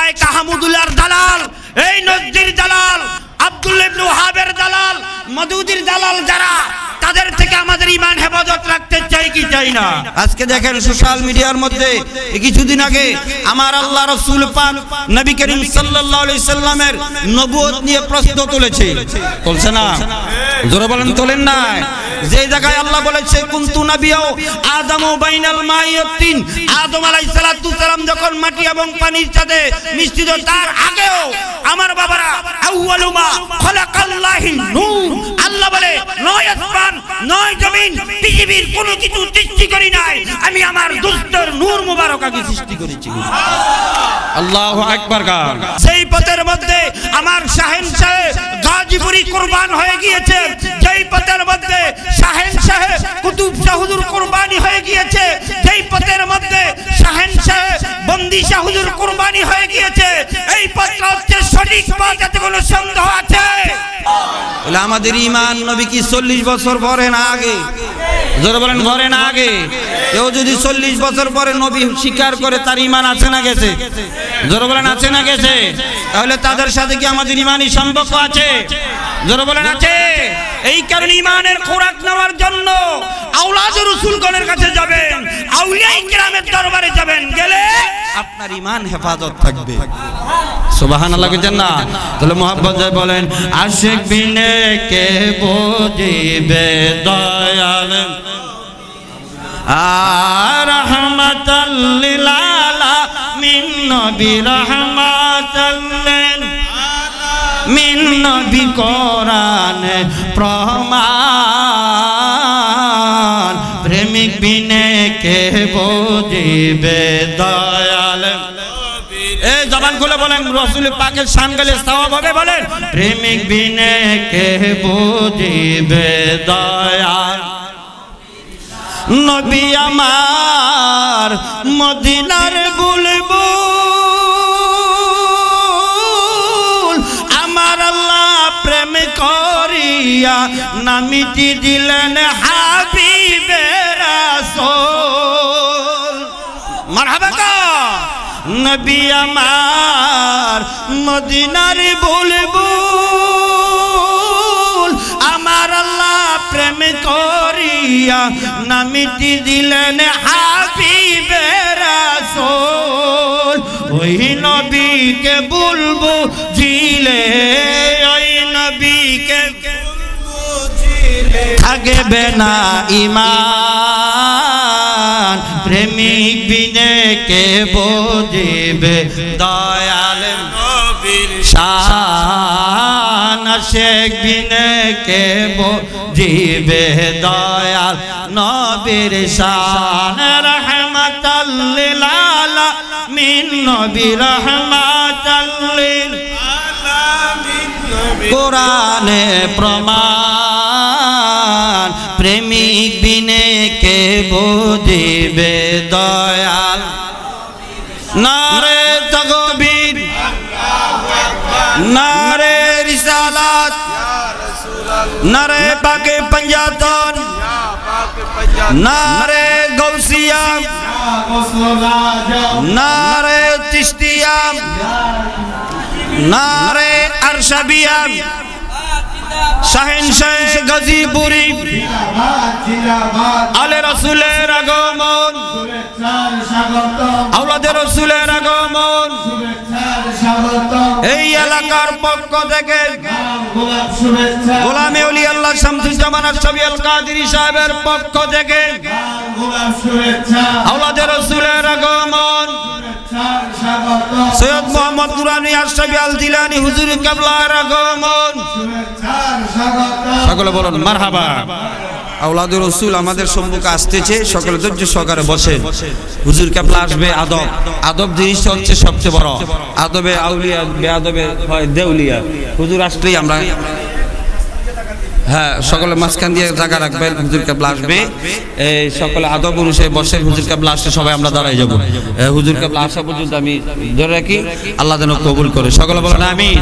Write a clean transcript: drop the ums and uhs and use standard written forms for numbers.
শায়েখ আহমদুল্লাহর দালাল, এই নজদির দালাল, আব্দুল্লাহ ইবনে ওয়াহাবের দালাল, মদুদির দালাল যারা, তাদের থেকে আমাদের ঈমান হেফাজত রাখতে চাই কি চাই না? আজকে দেখেন সোশ্যাল মিডিয়ার মধ্যে কিছুদিন আগে আমার আল্লাহ রাসূল পাক নবী করিম সাল্লাল্লাহু আলাইহি সাল্লামের নবুয়ত নিয়ে প্রশ্ন তুলেছে, বলছে না? জোরে বলেন, তোলেন না? যে জায়গায় আল্লাহ বলেছে কুনতু নাবিয়্যা আদমু বাইনাল মাই ওয়াত তিন, আদম আলাইহিস সালাতু সালাম যখন মাটি এবং পানির সাথে মিশ্রিত, তার আগেও আমার বাবারা আউয়ালু মা খালাকাল্লাহি নূর, আল্লাহ বলে নয় আসমান নয় জমিন পৃথিবীর কোনো কিছু সৃষ্টি করি নাই, আমি আমার দুস্তের নূর মুবারকাকে সৃষ্টি করেছি। আল্লাহু আকবার। গান সেই পথের মধ্যে আমার শাহেনশাহ গাজীপুরি কুরবান হয়ে গিয়েছে, যেই পথের মধ্যে শাহেনশাহ কুতুব শাহ হুজুর কুরবানি হয়ে গিয়েছে, যেই পথের মধ্যে শাহেনশাহ বন্দি শাহ হুজুর কুরবানি হয়ে গিয়েছে, এই পথটা হচ্ছে সঠিক পথ, এতে কোনো সন্দেহ আছে? তাহলে আমাদের ঈমান নবী কি 40 বছর পরে না আগে? জোরে বলেন, পরে না আগে? কেউ যদি 40 বছর পরে নবী স্বীকার করে, তার ঈমান আছে না গেছে? জোরে বলেন, আছে না গেছে? তাহলে তাদের সাথে কি আমাদের ঈমানি সম্পর্ক আছে? জোরে বলেন, আছে? এই কারণে ঈমানের খোরাক নেওয়ার জন্য আওলাদে রাসূলগণের কাছে যাবেন, আউলিয়ায়ে কিরামের দরবারে যাবেন, গেলে আপনার ঈমান হেফাজত থাকবে। সুবহানাল্লাহ বলেন না? তাহলে মুহাব্বত যায় বলেন, আশিক বিনে কে বুঝিবে দয়াল রহমাতাল লিল আলামিন, নবী রহমাতাল লিল মিন, নবী কোরআন প্রমাণ, প্রেমিক বিনে কে বুঝিবে দয়াল। এই জবান খুলে বলেন, রাসূল পাকের শান গালে সওয়াব হবে, বলেন প্রেমিক বিনে কে বুঝিবে দয়াল। নবী আমার মদিনার বুলবুল, আমার আল্লাহ প্রেম করিয়া নামিটি দিলেন হাবিবে রাসূল। মারহাবা। নবী আমার মদিনার বুলবুল, আমার আল্লাহ প্রেম করিয়া নামিটি দিলেন হাবিবে রাসূল। ওই নবীকে বলবো জিলে, ওই নবীকে থাকবে না ঈমান, প্রেমিক বিনে কে বুঝিবে দয়াল নবীর শান, আশিক বিনে কে বুঝিবে দয়াল নবীর শান। রহমাতাল লিল আলামিন, নবী রহমাতাল লিল আলামিন, কোরআনে প্রমাণ, প্রেমিক বিনে কে বুঝিবে দয়াল। নারে তাকবীর, নারে রিসালাত, নারে পাকে पंजातन, नारे गौसिया, नारे चिश्तिया, नारे अरशबिया, শাহেনশাহ গাজীপুরি, আলে রাসূলের আগমন, আওলাদে রাসূলের আগমন, এই এলাকার পক্ষ থেকে গোলামে ওলি আল্লাহ শামসুজ্জামান আশরাফি আল কাদেরী সাহেবের পক্ষ থেকে আওলাদে রাসূলের আগমন, সৈয়দ মোহাম্মদ নুরানী আশরাফি আল জিলানী হুজুর কিবলার আগমন, সকলে বলুন মারহাবা। আওলাদে রাসূল আমাদের সম্মুখে আসতেছে, সকলে ধৈর্য সহকারে বসে। হুজুর কিবলা আসবে। আদব, আদব জিনিসটা হচ্ছে সবচেয়ে বড়। আদবে আউলিয়া, বেআদবে হয় দেউলিয়া। হুজুর আসলেই আমরা, হ্যাঁ, সকলে মাঝখান দিয়ে জায়গা রাখবেন। হুজুর কিবলা আসবে, এই সকলে আদব অনুসারে বসেন। হুজুর কিবলা আসলে সবাই আমরা দাঁড়াই যাব। হুজুর কিবলা আসা পর্যন্ত আমি ধরে রাখি, আল্লাহ যেন কবুল করে। সকলে বলেন আমিন।